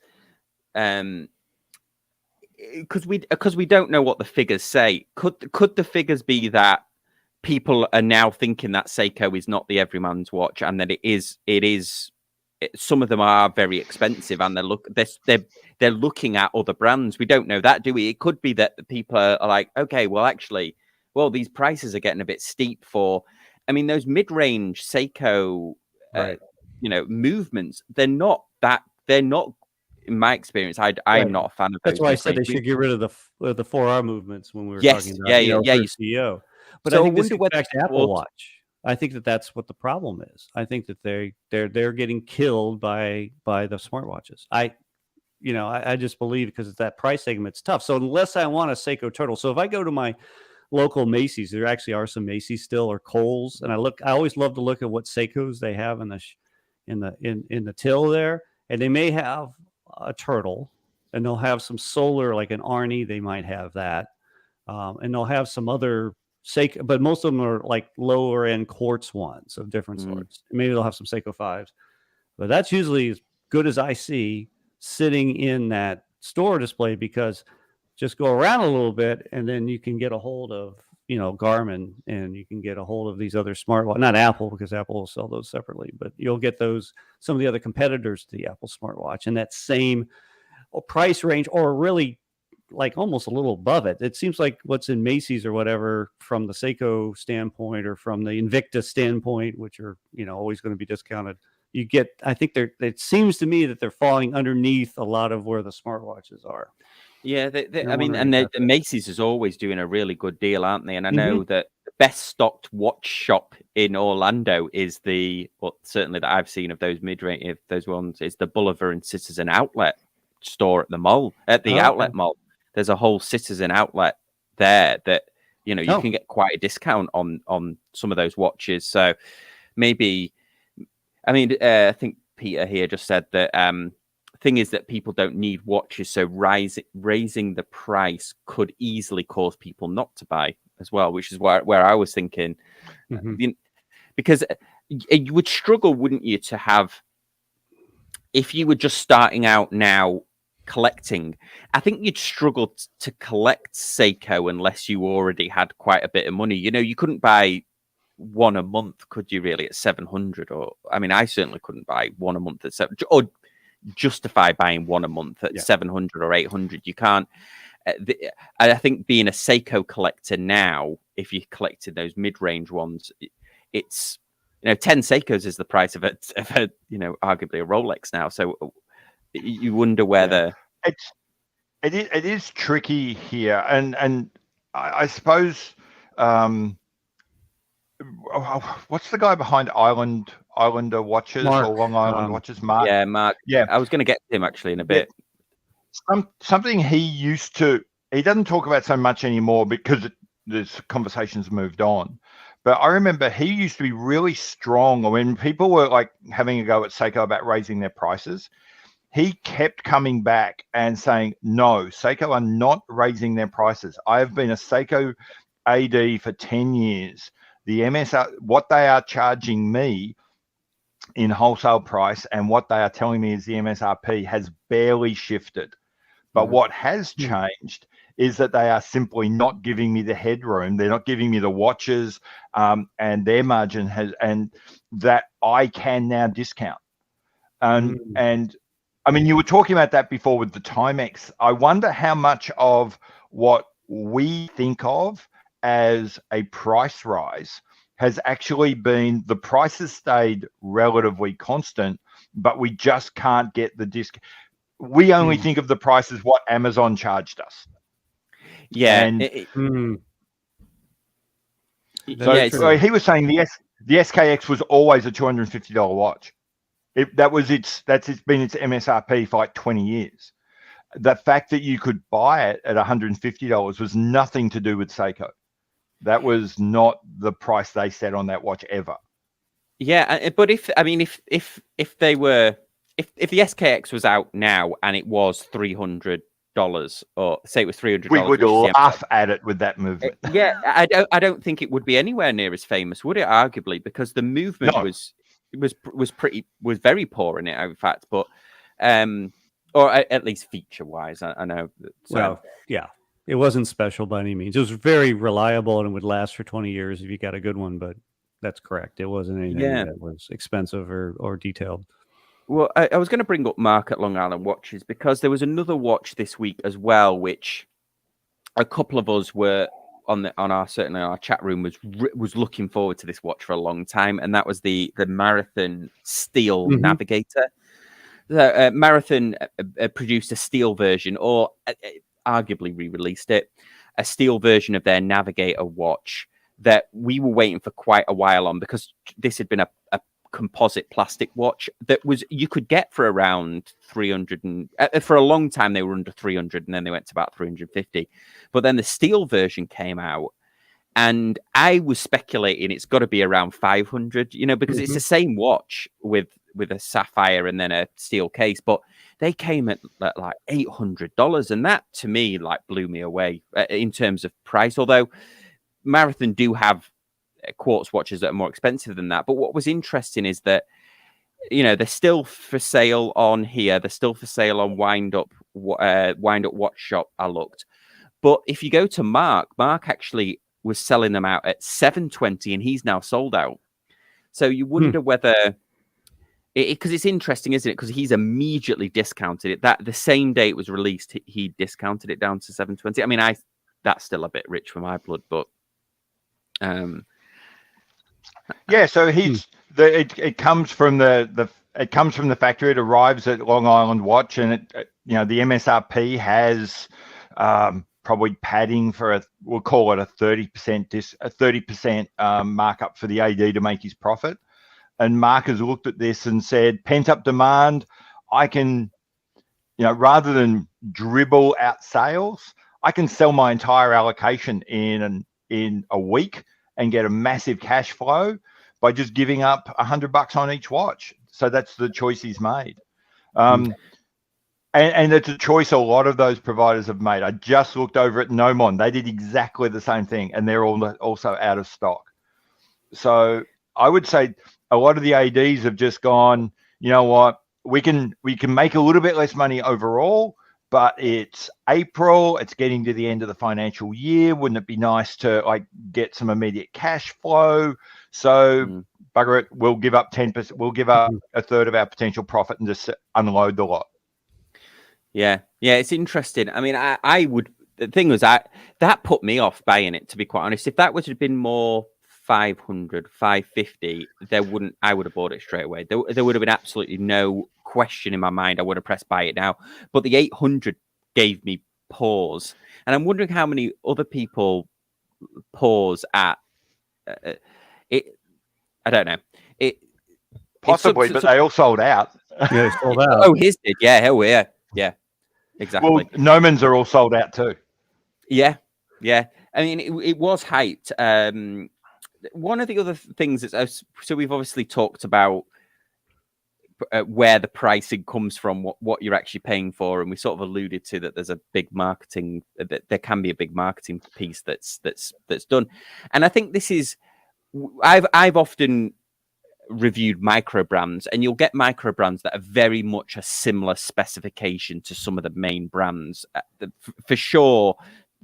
because we don't know what the figures say. Could the figures be that people are now thinking that Seiko is not the everyman's watch, and that it is? Some of them are very expensive, and they're looking at other brands. We don't know that, do we? It could be that the people are like, okay, well, actually, these prices are getting a bit steep for. I mean, those mid-range Seiko, Right. movements. They're not. In my experience, I am not a fan of. That's why I said they should get rid of the 4R movements when we were Yes, talking about CEO. But so I think this wonder goes what back to Apple Watch. I think that's what the problem is. I think that they're getting killed by the smartwatches. I just believe because it's that price segment, it's tough. So unless I want a Seiko Turtle, so if I go to my local Macy's, there actually are some Macy's still or Kohl's, and I always love to look at what Seikos they have in the till there, and they may have a turtle, and they'll have some solar like an Arnie. They might have that, and they'll have some other Seiko, but most of them are like lower end quartz ones of different sorts. Maybe they'll have some Seiko 5s, but that's usually as good as I see sitting in that store display, because just go around a little bit and then you can get a hold of Garmin, and you can get a hold of these other smartwatches. Not Apple, because Apple will sell those separately, but you'll get some of the other competitors to the Apple smartwatch in that same price range, or really like almost a little above it. It seems like what's in Macy's or whatever from the Seiko standpoint or from the Invicta standpoint, which are always going to be discounted, I think it seems to me that they're falling underneath a lot of where the smartwatches are. Yeah, Macy's is always doing a really good deal, aren't they? And I know that the best stocked watch shop in Orlando is certainly that I've seen of those mid-range, if those ones, is the Boulevard and Citizen outlet store at the outlet mall. There's a whole Citizen outlet there that you can get quite a discount on some of those watches. So maybe, I think Peter here just said that thing is that people don't need watches, so raising the price could easily cause people not to buy as well, which is where I was thinking, because you would struggle, wouldn't you, to have, if you were just starting out now collecting, I think you'd struggle to collect Seiko unless you already had quite a bit of money. You couldn't buy one a month, could you really, at 700? Or I certainly couldn't buy one a month at 700, or justify buying one a month at 700 or 800. You can't. I think being a Seiko collector now, if you collected those mid-range ones, it's 10 Seikos is the price of arguably a Rolex now. So you wonder whether it is tricky here, and I suppose what's the guy behind Islander watches, Mark, or Long Island watches? Mark. Yeah, Mark. Yeah, I was going to get to him actually in a bit. Something he doesn't talk about so much anymore because this conversation's moved on. But I remember he used to be really strong when people were like having a go at Seiko about raising their prices. He kept coming back and saying, no, Seiko are not raising their prices. I have been a Seiko AD for 10 years. The MSR, what they are charging me in wholesale price and what they are telling me is the MSRP, has barely shifted. But what has changed is that they are simply not giving me the headroom. They're not giving me the watches, and their margin and that I can now discount. And you were talking about that before with the Timex. I wonder how much of what we think of as a price rise has actually been the prices stayed relatively constant, but we just can't get the discount. We only think of the price as what Amazon charged us. Yeah. And so he was saying the SKX was always a $250 watch. That's been its MSRP for like 20 years. The fact that you could buy it at $150 was nothing to do with Seiko. That was not the price they set on that watch ever. Yeah, but if the SKX was out now and it was $300 or say it was $300. We would which is the laugh at it with that movement. Yeah, I don't think it would be anywhere near as famous, would it? Arguably, because the movement No. was very poor in it, in fact. But or at least feature wise, I know. So, Well, yeah, it wasn't special by any means. It was very reliable and would last for 20 years if you got a good one. But that's correct. It wasn't anything that was expensive or detailed. Well, I was going to bring up Mark at Long Island Watches because there was another watch this week as well, which a couple of us were certainly our chat room was looking forward to this watch for a long time, and that was the Marathon Steel Navigator. Marathon produced a steel version, or arguably re-released it, a steel version of their Navigator watch that we were waiting for quite a while on, because this had been a composite plastic watch that you could get for around 300, and for a long time they were under 300, and then they went to about 350. But then the steel version came out, and I was speculating it's got to be around 500, because it's the same watch with a sapphire and then a steel case, but they came at like $800, and that to me like blew me away in terms of price. Although Marathon do have quartz watches that are more expensive than that. But what was interesting is that, they're still for sale on here. They're still for sale on Wind Up Watch Shop. I looked, but if you go to Mark actually was selling them out at $720, and he's now sold out. So you wonder whether, because it's interesting, isn't it? Because he's immediately discounted it. That the same day it was released, he discounted it down to $720. I mean, that's still a bit rich for my blood, but yeah, so it comes from the factory. It arrives at Long Island Watch, and the MSRP has probably padding for we'll call it a 30% markup for the AD to make his profit. And Mark has looked at this and said, pent up demand. I can, rather than dribble out sales, I can sell my entire allocation in a week and get a massive cash flow by just giving up $100 on each watch. So that's the choice he's made. And it's a choice a lot of those providers have made. I just looked over at Nomon. They did exactly the same thing, and they're also out of stock. So I would say a lot of the ADs have just gone, you know what, we can make a little bit less money overall, but it's April, it's getting to the end of the financial year. Wouldn't it be nice to get some immediate cash flow? So bugger it, we'll give up 10%, we'll give up a third of our potential profit and just unload the lot. Yeah, it's interesting. I mean, I would, the thing was that put me off buying it, to be quite honest. If that would have been more 500, 550, I would have bought it straight away. There would have been absolutely no question in my mind. I would have pressed buy it now. But the 800 gave me pause, and I'm wondering how many other people pause at it. I don't know. Possibly, but they all sold out. Yeah, they sold out. Oh, his did. Yeah, hell yeah, exactly. Well, Nomans are all sold out too. Yeah. I mean, it was hyped. One of the other things is, so we've obviously talked about where the pricing comes from, what you're actually paying for, and we sort of alluded to that there's a big marketing, that there can be a big marketing piece that's done. And I think this is, I've often reviewed micro brands, and you'll get micro brands that are very much a similar specification to some of the main brands. For sure,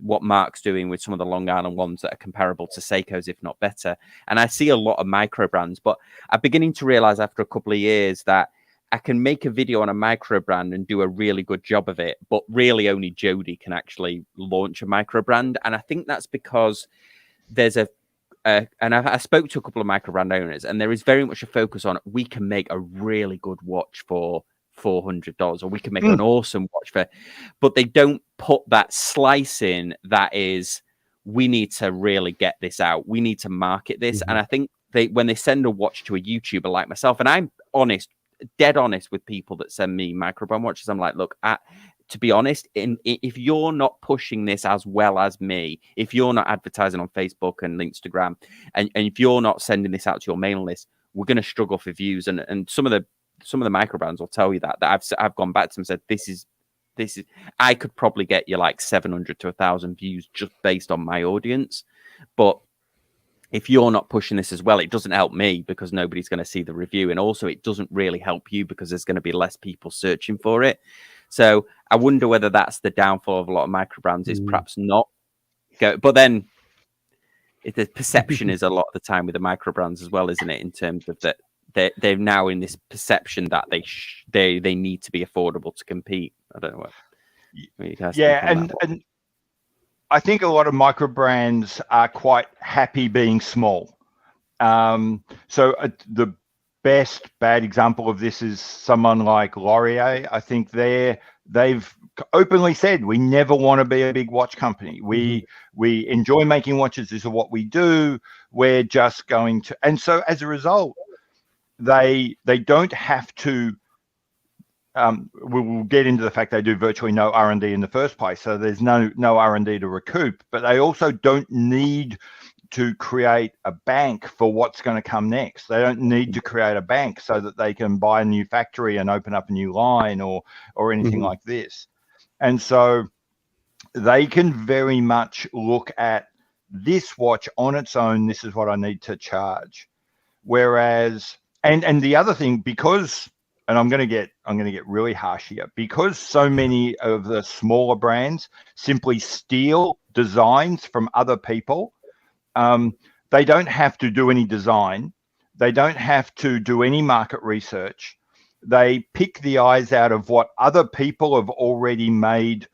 what Mark's doing with some of the Long Island ones that are comparable to Seiko's, if not better. And I see a lot of micro brands, but I'm beginning to realize after a couple of years that I can make a video on a micro brand and do a really good job of it, but really only Jody can actually launch a micro brand. And I think that's because there's and I spoke to a couple of micro brand owners, and there is very much a focus on, we can make a really good watch for $400, or we can make an awesome watch but they don't put that slice in that is, we need to really get this out, we need to market this. And I think when they send a watch to a YouTuber like myself, and I'm dead honest with people that send me microbrand watches, I'm like, look, to be honest, if you're not pushing this as well as me, if you're not advertising on Facebook and Instagram, and if you're not sending this out to your mailing list, we're going to struggle for views. And some of the micro brands will tell you that I've gone back to them and said, this is I could probably get you like 700 to 1,000 views just based on my audience. But if you're not pushing this as well, it doesn't help me because nobody's going to see the review. And also it doesn't really help you because there's going to be less people searching for it. So I wonder whether that's the downfall of a lot of micro brands is perhaps not go. But then the perception is a lot of the time with the micro brands as well, isn't it? In terms of that they're now in this perception that they need to be affordable to compete. I don't know what you guys think on that. And I think a lot of micro brands are quite happy being small. So the bad example of this is someone like Laurier. I think they've openly said we never want to be a big watch company. We enjoy making watches. This is what we do. We're just going to, and so as a result, they don't have to. We'll get into the fact they do virtually no R&D in the first place, so there's no R&D to recoup. But they also don't need to create a bank for what's going to come next. They don't need to create a bank so that they can buy a new factory and open up a new line or anything like this. And so they can very much look at this watch on its own. This is what I need to charge. Whereas, and the other thing, because, and I'm going to get really harsh here, because so many of the smaller brands simply steal designs from other people. They don't have to do any design. They don't have to do any market research. They pick the eyes out of what other people have already made,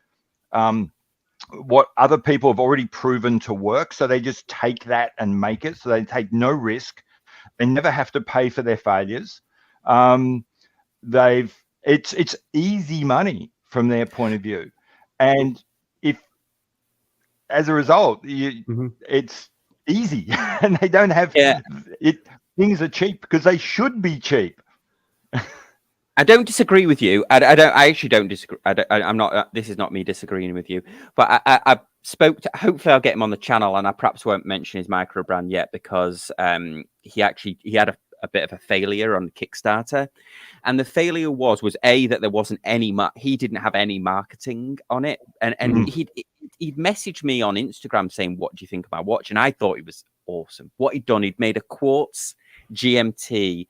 what other people have already proven to work. So they just take that and make it. So they take no risk. They never have to pay for their failures. It's easy money from their point of view. And if, as a result, it's easy and they don't have it. Things are cheap because they should be cheap. I don't disagree with you. I actually don't disagree. I'm not. This is not me disagreeing with you. But I spoke to. Hopefully, I'll get him on the channel, and I perhaps won't mention his micro brand yet because he had a bit of a failure on Kickstarter, and the failure was that there wasn't any. He didn't have any marketing on it, and he'd messaged me on Instagram saying, "What do you think of my watch?" And I thought it was awesome. What he'd done, he'd made a quartz GMT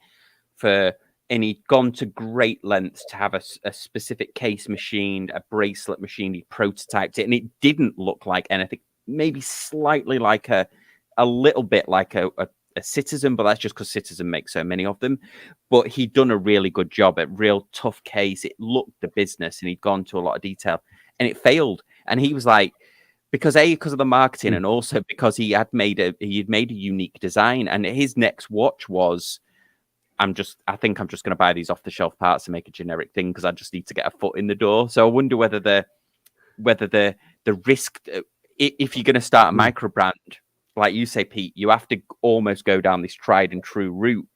and he'd gone to great lengths to have a specific case machined, a bracelet machined. He prototyped it, and it didn't look like anything. Maybe slightly like a little bit like a Citizen, but that's just because Citizen makes so many of them. But he'd done a really good job at real tough case. It looked the business, and he'd gone to a lot of detail, and it failed. And he was like, because of the marketing, and also because he had made a unique design. And his next watch was, I think I'm just going to buy these off the shelf parts and make a generic thing because I just need to get a foot in the door. So I wonder whether the risk, if you're going to start a micro brand, like you say, Pete, you have to almost go down this tried and true route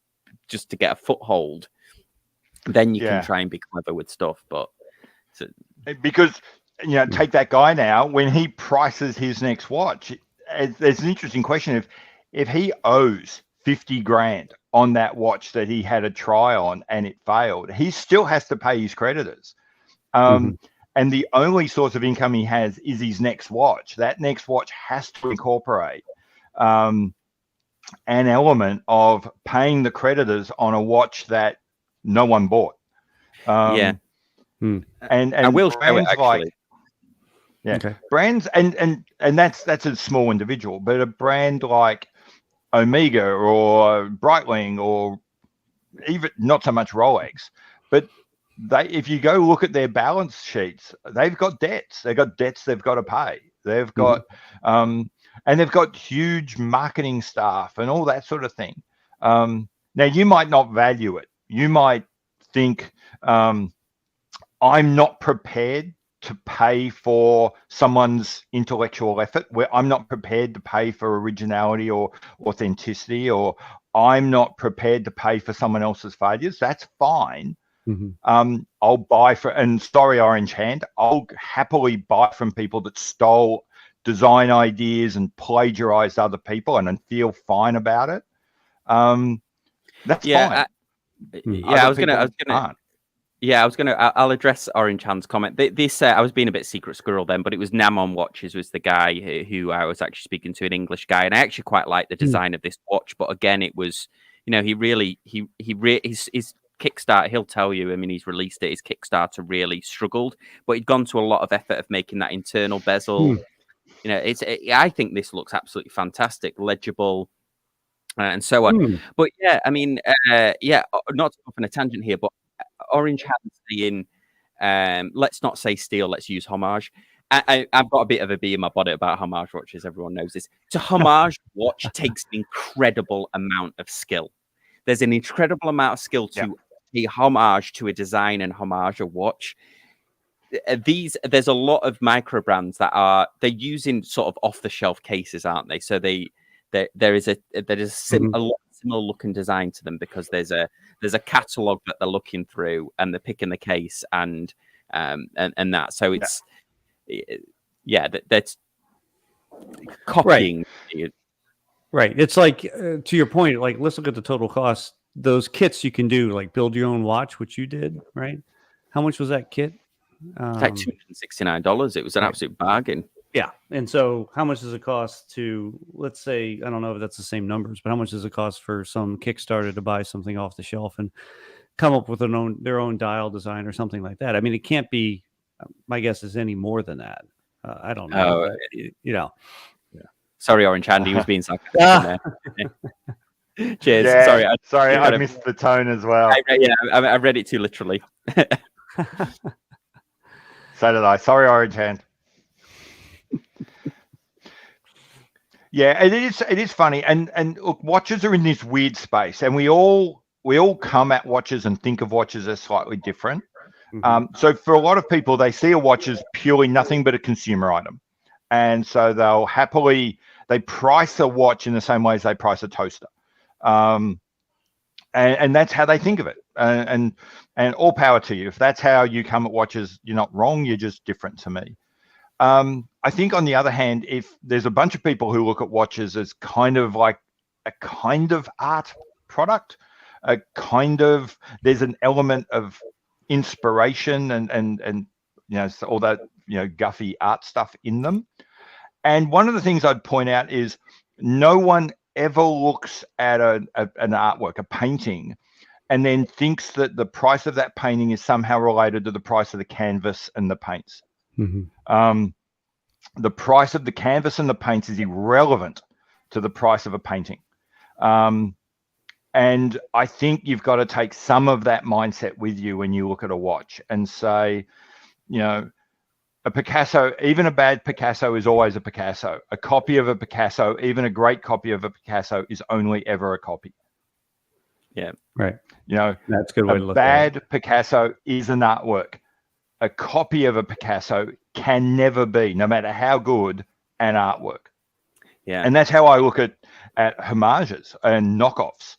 just to get a foothold. Then you can try and be clever with stuff. But because, take that guy now, when he prices his next watch, there's an interesting question. If he owes 50 grand on that watch that he had a try on and it failed, he still has to pay his creditors. And the only source of income he has is his next watch. That next watch has to incorporate an element of paying the creditors on a watch that no one bought. And I will show it, actually. Brands and that's a small individual, but a brand like Omega or Breitling or even not so much Rolex, but if you go look at their balance sheets, they've got debts. They've got debts they've got to pay. They've got and they've got huge marketing staff and all that sort of thing. Now you might not value it. You might think I'm not prepared to pay for someone's intellectual effort, where I'm not prepared to pay for originality or authenticity, or I'm not prepared to pay for someone else's failures. That's fine. I'll buy and sorry, Orange Hand, I'll happily buy from people that stole design ideas and plagiarized other people and then feel fine about it. That's fine. I was gonna Yeah, I'll address Orange Hand's comment. This I was being a bit secret squirrel then, but it was Namon Watches was the guy who I was actually speaking to, an English guy, and I actually quite liked the design of this watch. But again, it was, his Kickstarter. He'll tell you. I mean, he's released it. His Kickstarter really struggled, but he'd gone to a lot of effort of making that internal bezel. I think this looks absolutely fantastic, legible, and so on. But yeah, I mean, not to go off on a tangent here, but Orange Hand's saying, let's not say steal, let's use homage. I've got a bit of a bee in my body about homage watches. Everyone knows this. To homage watch takes an incredible amount of skill. There's an incredible amount of skill to pay homage to a design and homage a watch. There's a lot of micro brands that they're using sort of off the shelf cases, aren't they? So there is a lot similar looking design to them because there's a catalog that they're looking through and they're picking the case and that. So it's that's copying. Right. It's like to your point. Like, let's look at the total cost. Those kits you can do, like build your own watch, which you did, right? How much was that kit? It's like $269. It was an absolute bargain. Yeah. And so how much does it cost to, let's say, I don't know if that's the same numbers, but how much does it cost for some Kickstarter to buy something off the shelf and come up with their own dial design or something like that? I mean, it can't be, my guess is any more than that. I don't know. Yeah. Sorry, Orange Hand, he was being sarcastic there. Cheers. Yeah, sorry, I missed the tone as well. I read it too literally. So did I. Sorry, Orange Hand. Yeah, it is funny, and look, watches are in this weird space, and we all come at watches and think of watches as slightly different. So for a lot of people, they see a watch as purely nothing but a consumer item, and so they price a watch in the same way as they price a toaster, and that's how they think of it. And all power to you. If that's how you come at watches, you're not wrong. You're just different to me. I think on the other hand, if there's a bunch of people who look at watches as kind of like a kind of art product, there's an element of inspiration and all that guffy art stuff in them. And one of the things I'd point out is no one ever looks at an artwork, a painting, and then thinks that the price of that painting is somehow related to the price of the canvas and the paints. The price of the canvas and the paints is irrelevant to the price of a painting. And I think you've got to take some of that mindset with you when you look at a watch and say, a Picasso, even a bad Picasso is always a Picasso. A copy of a Picasso, even a great copy of a Picasso, is only ever a copy. Yeah. Right. That's a good way to look at it. A bad Picasso is an artwork. A copy of a Picasso can never be, no matter how good, an artwork. Yeah. And that's how I look at homages and knockoffs.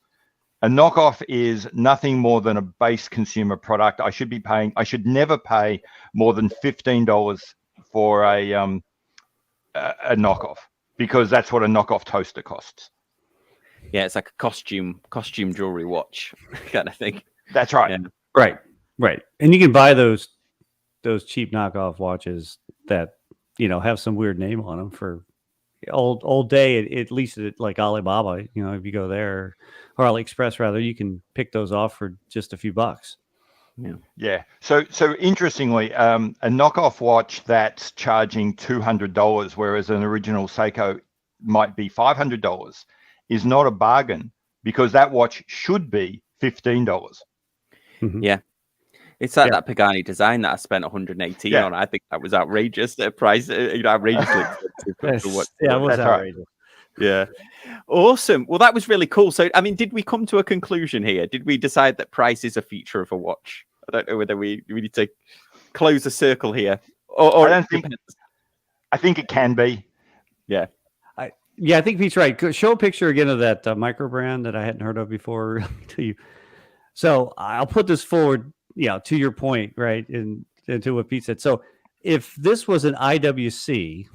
A knockoff is nothing more than a base consumer product. I should never pay more than $15 for a knockoff, because that's what a knockoff toaster costs. Yeah, it's like a costume jewelry watch kind of thing. That's right. Yeah. Right. And you can buy those cheap knockoff watches that have some weird name on them for old day, at least at like Alibaba. If you go there, or AliExpress rather, you can pick those off for just a few bucks. Yeah. So interestingly, a knockoff watch that's charging $200, whereas an original Seiko might be $500, is not a bargain, because that watch should be $15. Yeah. It's like that Pagani design that I spent 118 on. I think that was outrageous. The price, outrageously expensive. It was outrageous. Yeah. Awesome. Well, that was really cool. So, I mean, did we come to a conclusion here? Did we decide that price is a feature of a watch? I don't know whether we need to close the circle here. Or I think it can be. Yeah. I think Pete's right. Show a picture again of that micro brand that I hadn't heard of before to you. So I'll put this forward, to your point, right, and to what Pete said. So if this was an IWC,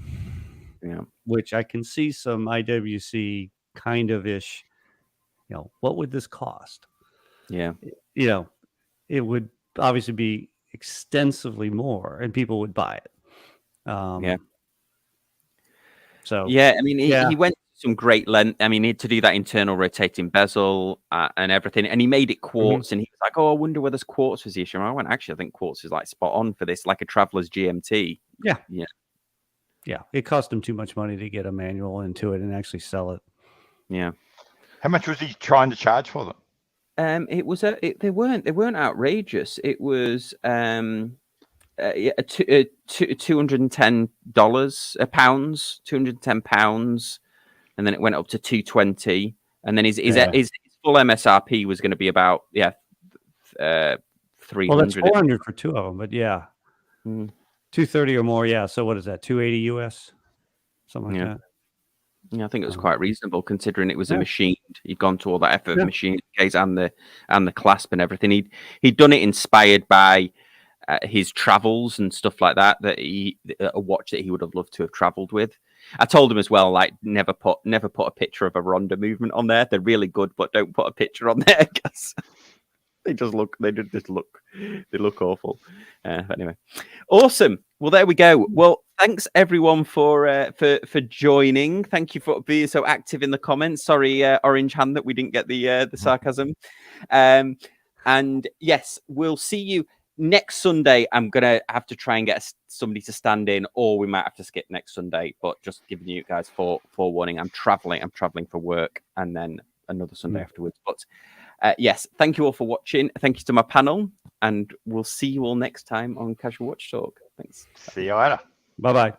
which I can see some IWC kind of ish, what would this cost? Yeah. It would obviously be extensively more, and people would buy it. Yeah. So Yeah, I mean, yeah. he went to some great length. I mean, he had to do that internal rotating bezel and everything, and he made it quartz. And he was like, "Oh, I wonder whether quartz was the issue." And I went, "Actually, I think quartz is like spot on for this, like a Traveler's GMT." Yeah. Yeah. Yeah. It cost him too much money to get a manual into it and actually sell it. Yeah. How much was he trying to charge for them? It was they weren't outrageous. It was $210 a pounds, £210, and then it went up to 220, and then his full MSRP was going to be about 300. Well, that's 400 for two of them, but yeah, 230 or more. Yeah. So what is that? 280 US, something like that. Yeah, I think it was quite reasonable considering it was a machined. He'd gone to all that effort of machine case and the clasp and everything. He'd done it inspired by his travels and stuff like that. A watch that he would have loved to have traveled with. I told him as well, like never put a picture of a Ronda movement on there. They're really good, but don't put a picture on there because they look awful. Anyway, awesome. Well, there we go. Well, thanks everyone for joining. Thank you for being so active in the comments. Sorry, Orange Hand, that we didn't get the sarcasm. And yes, we'll see you next Sunday. I'm gonna have to try and get somebody to stand in, or we might have to skip next Sunday. But just giving you guys forewarning. I'm traveling for work, and then another Sunday afterwards. But yes, thank you all for watching. Thank you to my panel, and we'll see you all next time on Casual Watch Talk. Thanks. See you later. Bye-bye.